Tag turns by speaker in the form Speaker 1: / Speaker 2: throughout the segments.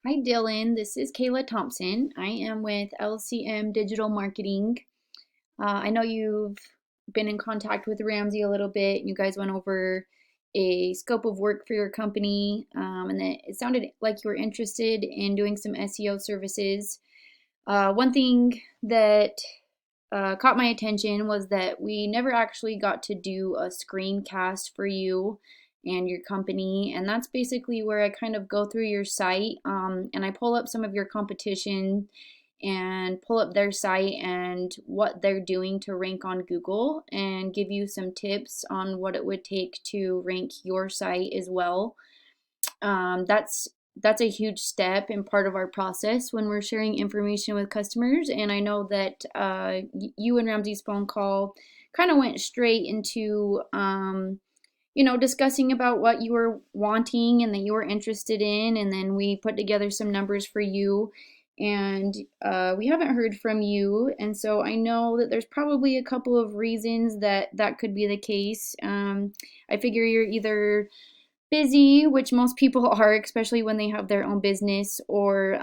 Speaker 1: Hi Dylan, this is Kayla Thompson. I am with LCM Digital Marketing. I know you've been in contact with Ramsey a little bit. You guys went over a scope of work for your company, and it sounded like you were interested in doing some SEO services. One thing that caught my attention was that we never actually got to do a screencast for you and your company. And that's basically where I kind of go through your site and I pull up some of your competition and pull up their site and what they're doing to rank on Google and give you some tips on what it would take to rank your site as well. That's a huge step and part of our process when we're sharing information with customers. And I know that you and Ramsey's phone call kind of went straight into discussing about what you were wanting and that you were interested in, and then we put together some numbers for you. And we haven't heard from you, and so I know that there's probably a couple of reasons that that could be the case. I figure you're either busy, which most people are, especially when they have their own business, or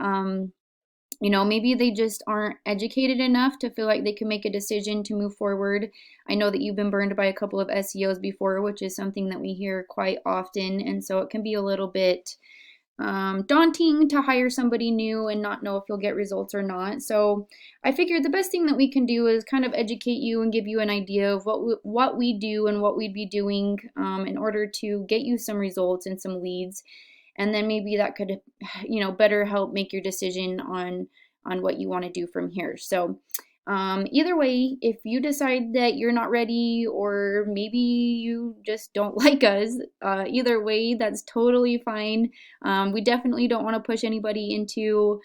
Speaker 1: maybe they just aren't educated enough to feel like they can make a decision to move forward. I know that you've been burned by a couple of SEOs before, which is something that we hear quite often, and so it can be a little bit daunting to hire somebody new and not know if you'll get results or not. So I figured the best thing that we can do is kind of educate you and give you an idea of what we do and what we'd be doing in order to get you some results and some leads. And then maybe that could, better help make your decision on what you want to do from here. So either way, if you decide that you're not ready or maybe you just don't like us, either way, that's totally fine. We definitely don't want to push anybody into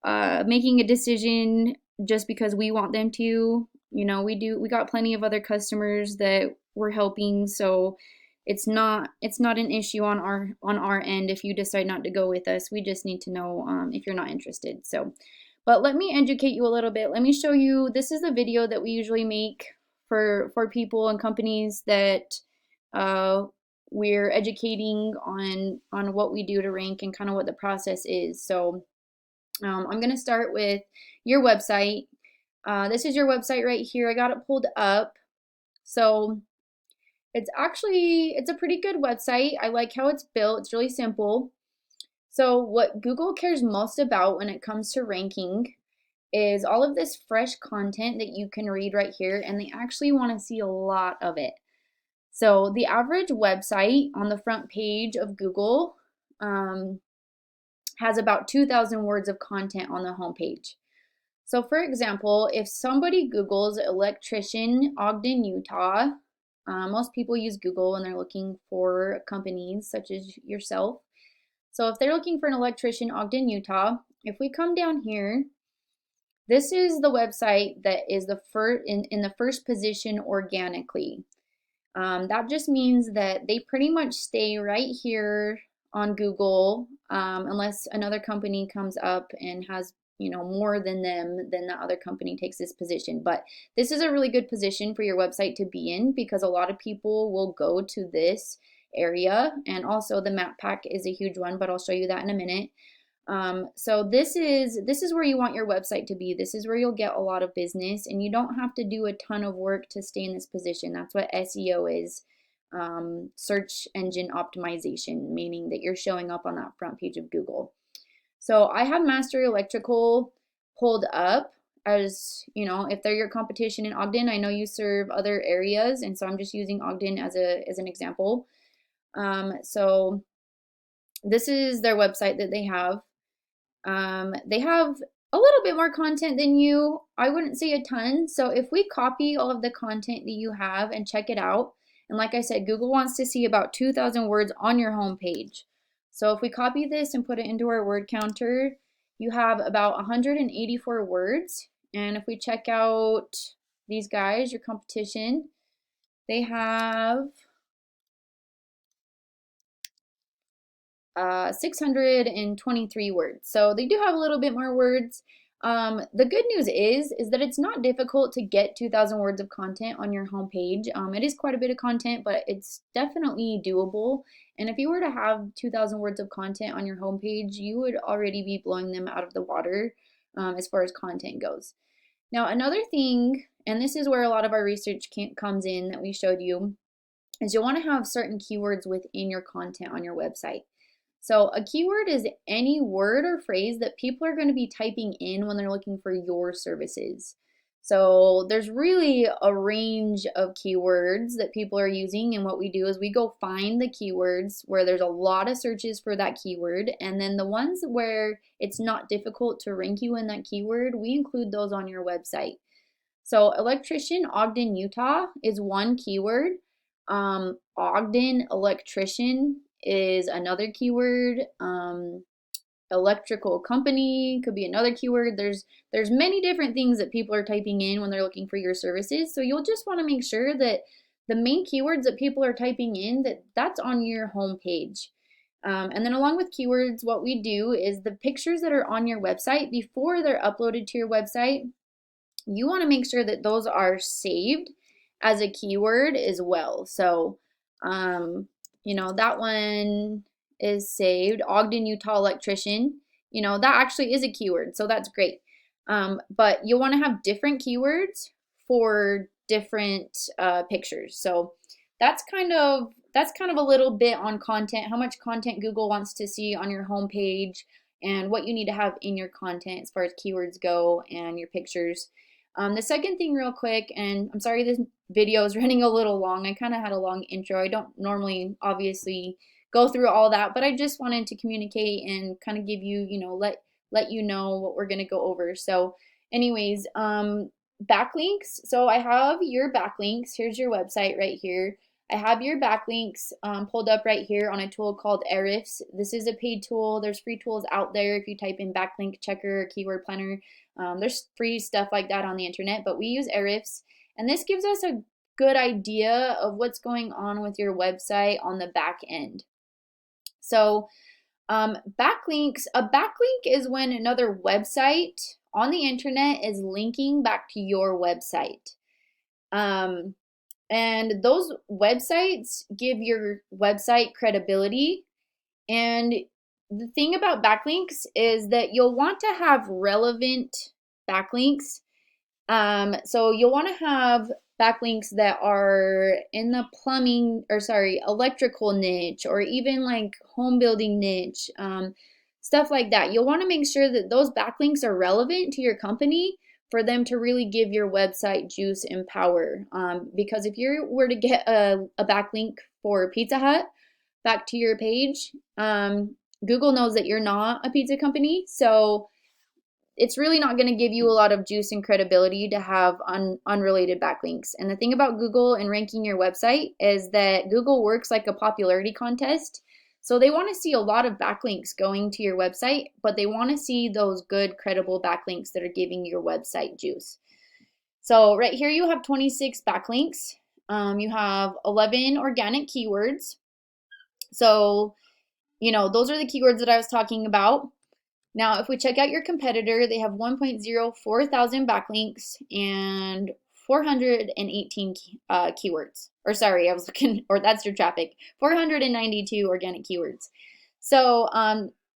Speaker 1: making a decision just because we want them to. We got plenty of other customers that we're helping, so it's not an issue on our end if you decide not to go with us. We just need to know if you're not interested. So but let me educate you a little bit. Let me show you. This is a video that we usually make for people and companies that uh, we're educating on what we do to rank and kind of what the process is. So I'm going to start with your website. This is your website right here. I got it pulled up. So it's a pretty good website. I like how it's built. It's really simple. So what Google cares most about when it comes to ranking is all of this fresh content that you can read right here, and they actually want to see a lot of it. So the average website on the front page of Google has about 2,000 words of content on the homepage. So for example, if somebody Googles Electrician Ogden, Utah, most people use Google when they're looking for companies such as yourself. So if they're looking for an electrician, Ogden, Utah, if we come down here, this is the website that is the first in the first position organically. That just means that they pretty much stay right here on Google, unless another company comes up and has more than them, then the other company takes this position. But this is a really good position for your website to be in because a lot of people will go to this area, and also the map pack is a huge one, but I'll show you that in a minute. So this is where you want your website to be. This is where you'll get a lot of business, and you don't have to do a ton of work to stay in this position. That's what SEO is, search engine optimization, meaning that you're showing up on that front page of Google. So I have Mastery Electrical pulled up as, if they're your competition in Ogden. I know you serve other areas, and so I'm just using Ogden as an example. So this is their website that they have. They have a little bit more content than you. I wouldn't say a ton. So if we copy all of the content that you have and check it out, and like I said, Google wants to see about 2,000 words on your home page. So if we copy this and put it into our word counter, you have about 184 words. And if we check out these guys, your competition, they have 623 words. So they do have a little bit more words. The good news is that it's not difficult to get 2,000 words of content on your homepage. It is quite a bit of content, but it's definitely doable. And if you were to have 2,000 words of content on your homepage, you would already be blowing them out of the water as far as content goes. Now, another thing, and this is where a lot of our research comes in that we showed you, is you'll want to have certain keywords within your content on your website. So a keyword is any word or phrase that people are going to be typing in when they're looking for your services. So there's really a range of keywords that people are using, and what we do is we go find the keywords where there's a lot of searches for that keyword, and then the ones where it's not difficult to rank you in that keyword, we include those on your website. So Electrician Ogden Utah is one keyword. Ogden Electrician is another keyword. Electrical company could be another keyword. There's many different things that people are typing in when they're looking for your services. So you'll just want to make sure that the main keywords that people are typing in, that's on your home page. And then along with keywords, what we do is the pictures that are on your website before they're uploaded to your website, you want to make sure that those are saved as a keyword as well. So, that one is saved, Ogden, Utah electrician. That actually is a keyword, so that's great. But you'll want to have different keywords for different pictures. So that's kind of a little bit on content, how much content Google wants to see on your homepage, and what you need to have in your content as far as keywords go and your pictures. The second thing real quick, and I'm sorry this video is running a little long. I kind of had a long intro. I don't normally obviously go through all that, but I just wanted to communicate and kind of give you, let you know what we're going to go over. So anyways, backlinks. So I have your backlinks. Here's your website right here. I have your backlinks pulled up right here on a tool called Ahrefs. This is a paid tool. There's free tools out there if you type in backlink checker or keyword planner. There's free stuff like that on the internet, but we use Ahrefs, and this gives us a good idea of what's going on with your website on the back end. So backlinks, a backlink is when another website on the internet is linking back to your website. And those websites give your website credibility. And the thing about backlinks is that you'll want to have relevant backlinks. So you'll want to have backlinks that are in the electrical niche, or even like home building niche, stuff like that. You'll want to make sure that those backlinks are relevant to your company for them to really give your website juice and power. Because if you were to get a backlink for Pizza Hut back to your page, Google knows that you're not a pizza company, so it's really not going to give you a lot of juice and credibility to have unrelated backlinks. And the thing about Google and ranking your website is that Google works like a popularity contest. So they want to see a lot of backlinks going to your website, but they want to see those good, credible backlinks that are giving your website juice. So right here you have 26 backlinks. You have 11 organic keywords. So, those are the keywords that I was talking about. Now, if we check out your competitor, they have 1.04 thousand backlinks and 418 keywords. Or sorry, I was looking, or that's your traffic, 492 organic keywords. So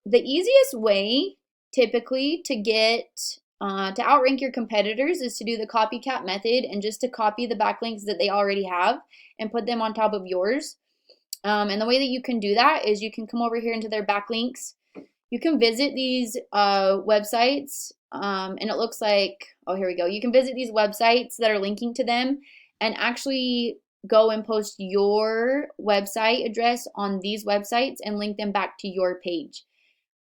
Speaker 1: the easiest way typically to get to outrank your competitors is to do the copycat method and just to copy the backlinks that they already have and put them on top of yours. And the way that you can do that is you can come over here into their backlinks. You can visit these websites, and it looks like, oh, here we go. You can visit these websites that are linking to them and actually go and post your website address on these websites and link them back to your page.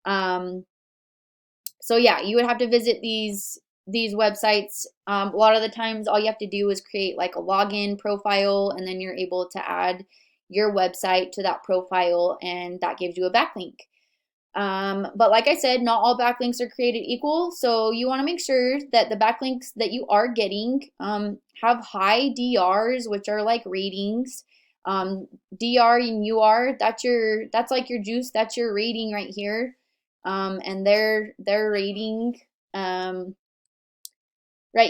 Speaker 1: So yeah, you would have to visit these websites. A lot of the times all you have to do is create like a login profile, and then you're able to add your website to that profile, and that gives you a backlink. But like I said, not all backlinks are created equal. So you want to make sure that the backlinks that you are getting have high DRs, which are like ratings. DR and UR, that's like your juice, that's your rating right here. And their rating right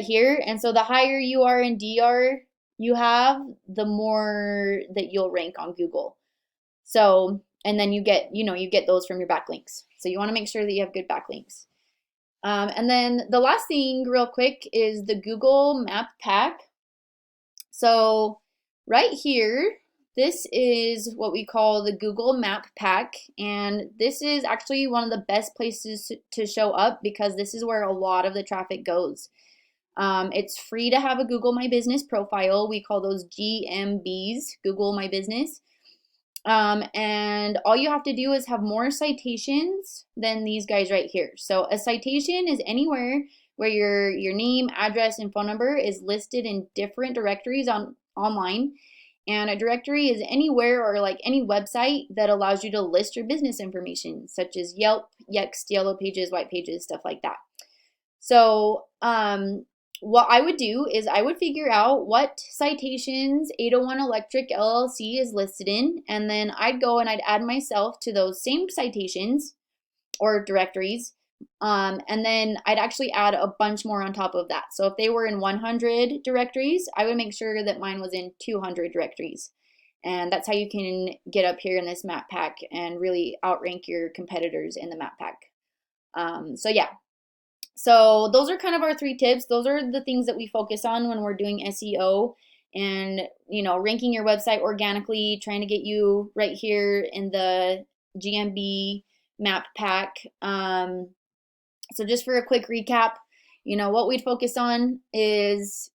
Speaker 1: here. And so the higher UR and DR you have, the more that you'll rank on Google. So, and then you get, you get those from your backlinks. So you want to make sure that you have good backlinks. And then the last thing real quick is the Google Map Pack. So right here, this is what we call the Google Map Pack, and this is actually one of the best places to show up because this is where a lot of the traffic goes. It's free to have a Google My Business profile. We call those GMBs, Google My Business. And all you have to do is have more citations than these guys right here. So a citation is anywhere where your name, address, and phone number is listed in different directories online. And a directory is anywhere or like any website that allows you to list your business information, such as Yelp, Yext, Yellow Pages, White Pages, stuff like that. So what I would do is I would figure out what citations 801 Electric LLC is listed in, and then I'd go and I'd add myself to those same citations or directories, and then I'd actually add a bunch more on top of that. So if they were in 100 directories, I would make sure that mine was in 200 directories. And that's how you can get up here in this map pack and really outrank your competitors in the map pack. So yeah. So those are kind of our 3 tips. Those are the things that we focus on when we're doing SEO and, ranking your website organically, trying to get you right here in the GMB map pack. So just for a quick recap, what we'd focus on is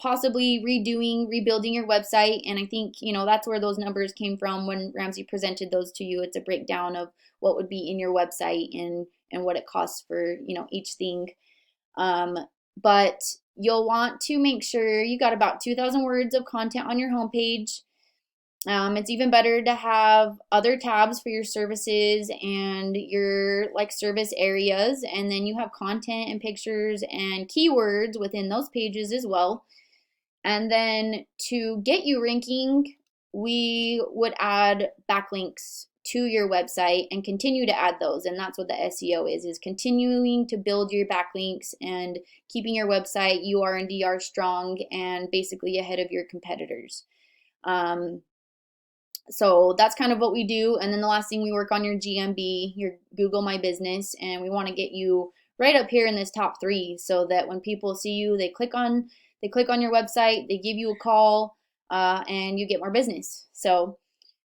Speaker 1: possibly rebuilding your website. And I think, that's where those numbers came from when Ramsey presented those to you. It's a breakdown of what would be in your website and what it costs for, each thing. But you'll want to make sure you got about 2,000 words of content on your homepage. It's even better to have other tabs for your services and your service areas, and then you have content and pictures and keywords within those pages as well. And then to get you ranking, we would add backlinks to your website and continue to add those. And that's what the SEO is continuing to build your backlinks and keeping your website UR and DR strong and basically ahead of your competitors. So that's kind of what we do. And then the last thing, we work on your GMB, your Google My Business, and we want to get you right up here in this top 3 so that when people see you, they click on your website, they give you a call, and you get more business. So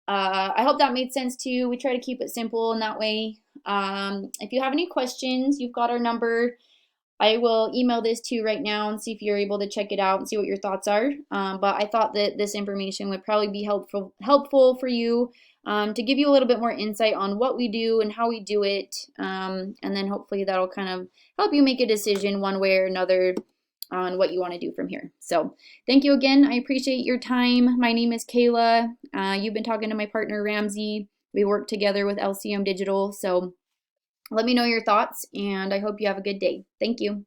Speaker 1: I hope that made sense to you. We try to keep it simple in that way. If you have any questions, you've got our number. I will email this to you right now and see if you're able to check it out and see what your thoughts are. But I thought that this information would probably be helpful for you to give you a little bit more insight on what we do and how we do it. And then hopefully that'll kind of help you make a decision one way or another on what you want to do from here. So thank you again. I appreciate your time. My name is Kayla. You've been talking to my partner, Ramsey. We work together with LCM Digital. So let me know your thoughts, and I hope you have a good day. Thank you.